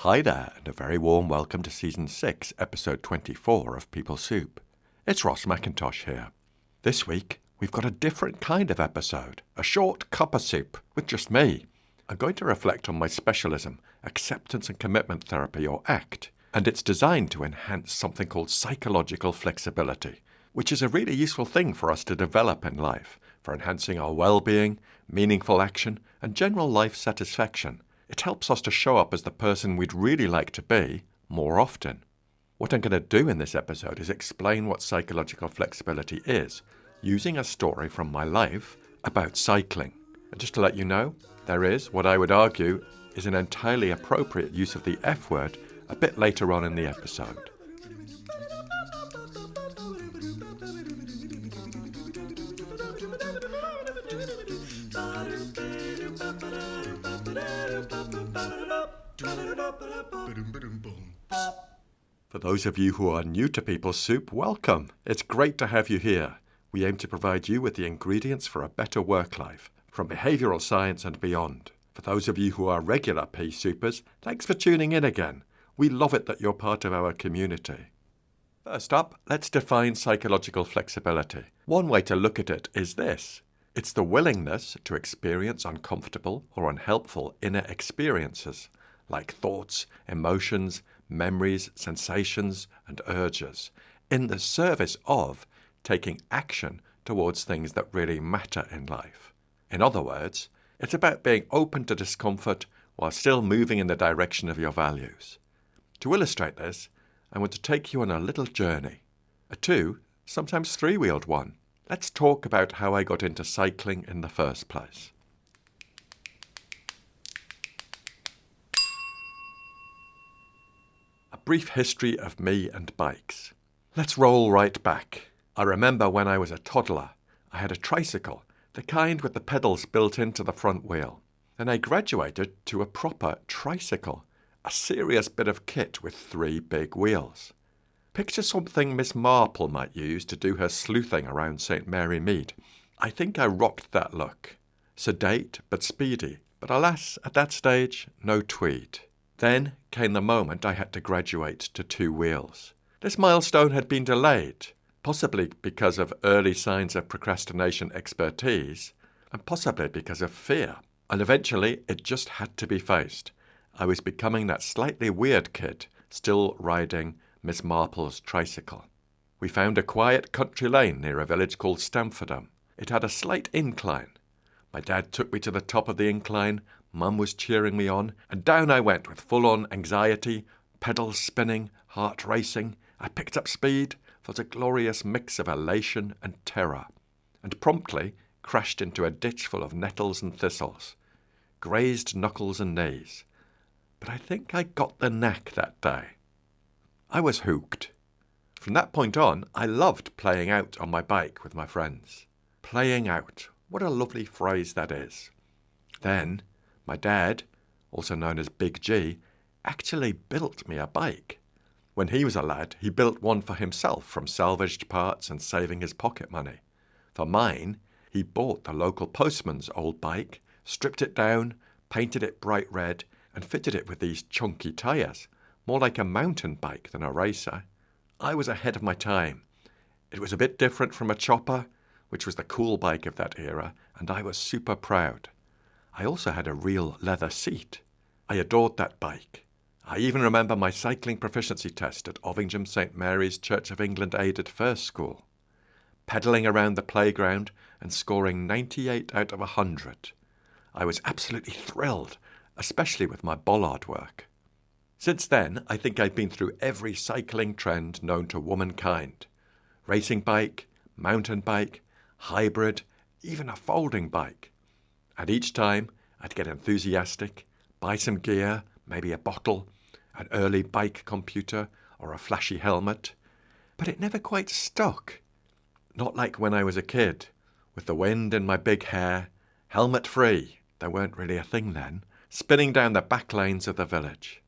Hi there, and a very warm welcome to Season 6, Episode 24 of People Soup. It's Ross McIntosh here. This week, we've got a different kind of episode, a short cup of soup with just me. I'm going to reflect on my specialism, Acceptance and Commitment Therapy, or ACT, and it's designed to enhance something called psychological flexibility, which is a really useful thing for us to develop in life, for enhancing our well-being, meaningful action, and general life satisfaction. It helps us to show up as the person we'd really like to be more often. What I'm going to do in this episode is explain what psychological flexibility is, using a story from my life about cycling. And just to let you know, there is, what I would argue, is an entirely appropriate use of the F word a bit later on in the episode. For those of you who are new to People Soup, welcome. It's great to have you here. We aim to provide you with the ingredients for a better work life, from behavioural science and beyond. For those of you who are regular Pea Soupers, thanks for tuning in again. We love it that you're part of our community. First up, let's define psychological flexibility. One way to look at it is this. It's the willingness to experience uncomfortable or unhelpful inner experiences, like thoughts, emotions, memories, sensations, and urges, in the service of taking action towards things that really matter in life. In other words, it's about being open to discomfort while still moving in the direction of your values. To illustrate this, I want to take you on a little journey, a two, sometimes three-wheeled one. Let's talk about how I got into cycling in the first place. A brief history of me and bikes. Let's roll right back. I remember when I was a toddler, I had a tricycle, the kind with the pedals built into the front wheel. Then I graduated to a proper tricycle, a serious bit of kit with 3 big wheels. Picture something Miss Marple might use to do her sleuthing around St. Mary Mead. I think I rocked that look. Sedate but speedy, but alas, at that stage, no tweed. Then came the moment I had to graduate to 2 wheels. This milestone had been delayed, possibly because of early signs of procrastination expertise, and possibly because of fear. And eventually, it just had to be faced. I was becoming that slightly weird kid, still riding Miss Marple's tricycle. We found a quiet country lane near a village called Stamfordham. It had a slight incline. My dad took me to the top of the incline, Mum was cheering me on, and down I went with full-on anxiety, pedals spinning, heart racing. I picked up speed, felt a glorious mix of elation and terror, and promptly crashed into a ditch full of nettles and thistles, grazed knuckles and knees. But I think I got the knack that day. I was hooked. From that point on, I loved playing out on my bike with my friends. Playing out. What a lovely phrase that is. Then, my dad, also known as Big G, actually built me a bike. When he was a lad, he built one for himself from salvaged parts and saving his pocket money. For mine, he bought the local postman's old bike, stripped it down, painted it bright red, and fitted it with these chunky tyres. More like a mountain bike than a racer. I was ahead of my time. It was a bit different from a chopper, which was the cool bike of that era, and I was super proud. I also had a real leather seat. I adored that bike. I even remember my cycling proficiency test at Ovingdom St. Mary's Church of England aided first school. Pedalling around the playground and scoring 98 out of 100. I was absolutely thrilled, especially with my bollard work. Since then, I think I've been through every cycling trend known to womankind. Racing bike, mountain bike, hybrid, even a folding bike. And each time, I'd get enthusiastic, buy some gear, maybe a bottle, an early bike computer, or a flashy helmet. But it never quite stuck. Not like when I was a kid, with the wind in my big hair, helmet free, there weren't really a thing then, spinning down the back lanes of the village.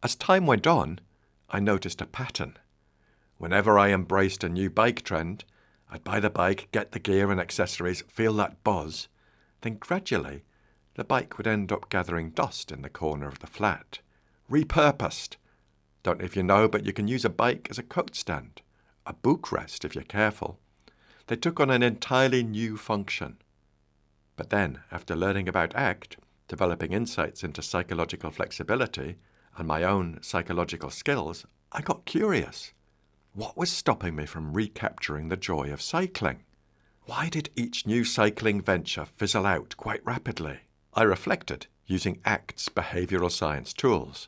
As time went on, I noticed a pattern. Whenever I embraced a new bike trend, I'd buy the bike, get the gear and accessories, feel that buzz. Then gradually, the bike would end up gathering dust in the corner of the flat, repurposed. Don't know if you know, but you can use a bike as a coat stand, a book rest if you're careful. They took on an entirely new function. But then, after learning about ACT, developing insights into psychological flexibility, and my own psychological skills, I got curious. What was stopping me from recapturing the joy of cycling? Why did each new cycling venture fizzle out quite rapidly? I reflected using ACT's behavioural science tools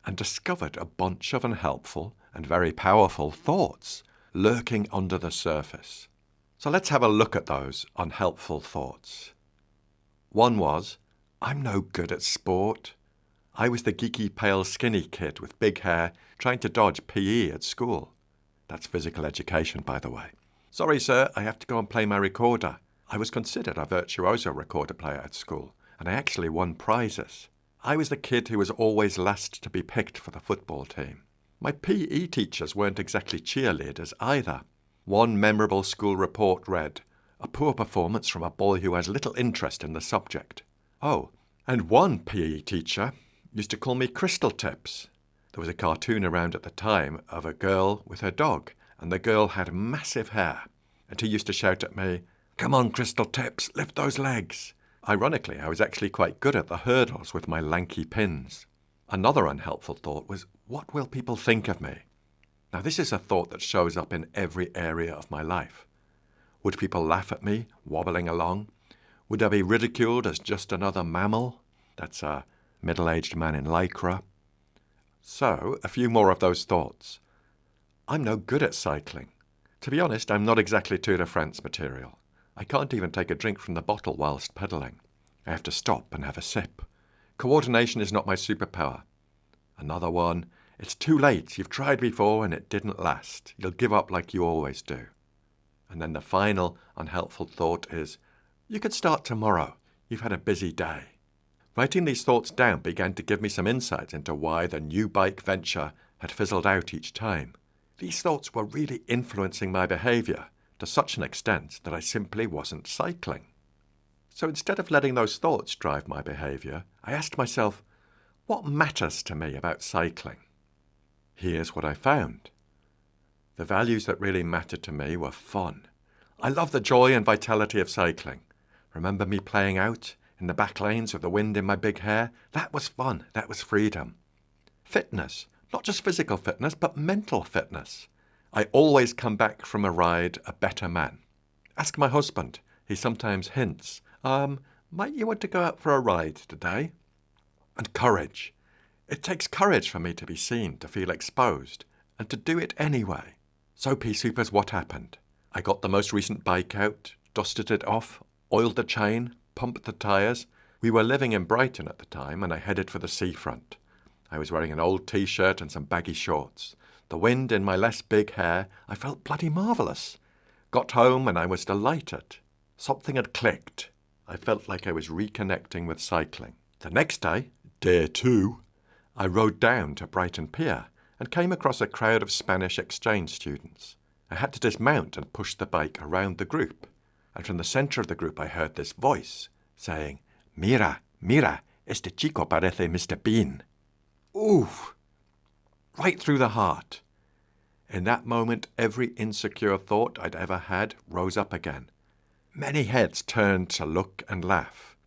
and discovered a bunch of unhelpful and very powerful thoughts lurking under the surface. So let's have a look at those unhelpful thoughts. One was, I'm no good at sport. I was the geeky, pale, skinny kid with big hair trying to dodge PE at school. That's physical education, by the way. Sorry, sir, I have to go and play my recorder. I was considered a virtuoso recorder player at school, and I actually won prizes. I was the kid who was always last to be picked for the football team. My PE teachers weren't exactly cheerleaders either. One memorable school report read, a poor performance from a boy who has little interest in the subject. Oh, and one PE teacher used to call me Crystal Tips. There was a cartoon around at the time of a girl with her dog, and the girl had massive hair, and he used to shout at me, "Come on, Crystal Tips, lift those legs." Ironically, I was actually quite good at the hurdles with my lanky pins. Another unhelpful thought was, what will people think of me? Now, this is a thought that shows up in every area of my life. Would people laugh at me, wobbling along? Would I be ridiculed as just another mammal? That's a middle-aged man in Lycra. So, a few more of those thoughts. I'm no good at cycling. To be honest, I'm not exactly Tour de France material. I can't even take a drink from the bottle whilst pedalling. I have to stop and have a sip. Coordination is not my superpower. Another one. It's too late. You've tried before and it didn't last. You'll give up like you always do. And then the final unhelpful thought is, you could start tomorrow. You've had a busy day. Writing these thoughts down began to give me some insights into why the new bike venture had fizzled out each time. These thoughts were really influencing my behaviour to such an extent that I simply wasn't cycling. So instead of letting those thoughts drive my behaviour, I asked myself, what matters to me about cycling? Here's what I found. The values that really mattered to me were fun. I love the joy and vitality of cycling. Remember me playing out in the back lanes with the wind in my big hair? That was fun. That was freedom. Fitness. Not just physical fitness, but mental fitness. I always come back from a ride a better man. Ask my husband. He sometimes hints, might you want to go out for a ride today? And courage. It takes courage for me to be seen, to feel exposed, and to do it anyway. So, Pea Supers, what happened? I got the most recent bike out, dusted it off, oiled the chain, pumped the tyres. We were living in Brighton at the time, and I headed for the seafront. I was wearing an old T-shirt and some baggy shorts. The wind in my less big hair, I felt bloody marvellous. Got home and I was delighted. Something had clicked. I felt like I was reconnecting with cycling. The next day, day 2, I rode down to Brighton Pier and came across a crowd of Spanish exchange students. I had to dismount and push the bike around the group. And from the centre of the group I heard this voice saying, "Mira, mira, este chico parece Mr. Bean." Oof! Right through the heart. In that moment, every insecure thought I'd ever had rose up again. Many heads turned to look and laugh.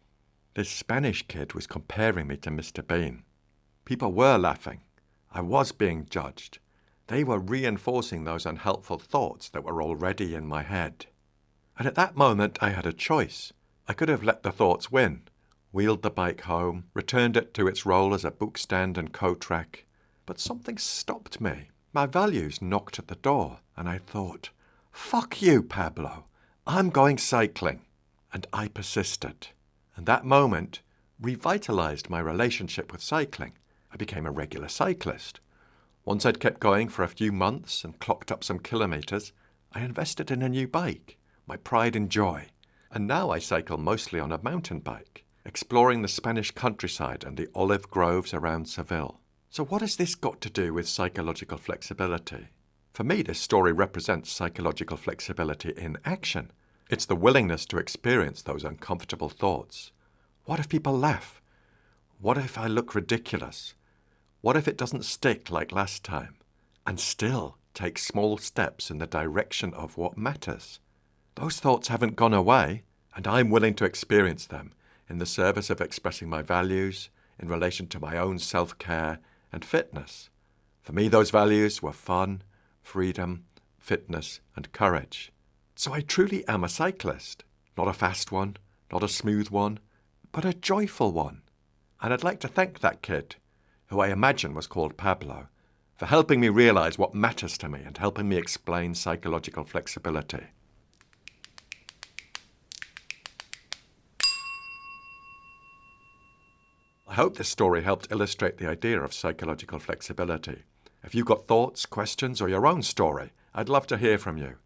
This Spanish kid was comparing me to Mr. Bean. People were laughing. I was being judged. They were reinforcing those unhelpful thoughts that were already in my head. And at that moment, I had a choice. I could have let the thoughts win, wheeled the bike home, returned it to its role as a book stand and coat rack. But something stopped me. My values knocked at the door, and I thought, fuck you, Pablo. I'm going cycling. And I persisted. And that moment revitalised my relationship with cycling. I became a regular cyclist. Once I'd kept going for a few months and clocked up some kilometres, I invested in a new bike, my pride and joy. And now I cycle mostly on a mountain bike, exploring the Spanish countryside and the olive groves around Seville. So what has this got to do with psychological flexibility? For me, this story represents psychological flexibility in action. It's the willingness to experience those uncomfortable thoughts. What if people laugh? What if I look ridiculous? What if it doesn't stick like last time, and still take small steps in the direction of what matters? Those thoughts haven't gone away, and I'm willing to experience them in the service of expressing my values in relation to my own self-care and fitness. For me, those values were fun, freedom, fitness, and courage. So I truly am a cyclist. Not a fast one, not a smooth one, but a joyful one. And I'd like to thank that kid, who I imagine was called Pablo, for helping me realize what matters to me and helping me explain psychological flexibility. I hope this story helped illustrate the idea of psychological flexibility. If you've got thoughts, questions, or your own story, I'd love to hear from you.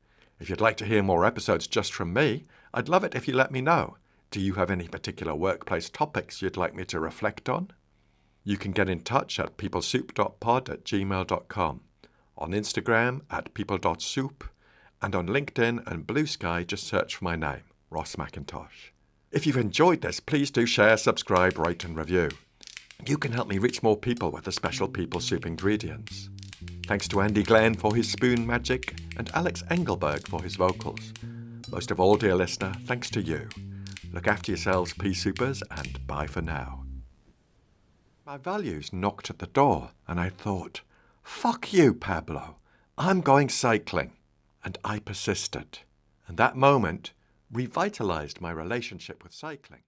If you'd like to hear more episodes just from me, I'd love it if you let me know. Do you have any particular workplace topics you'd like me to reflect on? You can get in touch at peoplesoup.pod@gmail.com, on Instagram at people.soup, and on LinkedIn and Blue Sky, just search for my name, Ross McIntosh. If you've enjoyed this, please do share, subscribe, rate and review. You can help me reach more people with the special People Soup ingredients. Thanks to Andy Glenn for his spoon magic and Alex Engelberg for his vocals. Most of all, dear listener, thanks to you. Look after yourselves, pea soupers, and bye for now. My values knocked at the door, and I thought, fuck you, Pablo. I'm going cycling. And I persisted. And that moment revitalized my relationship with cycling.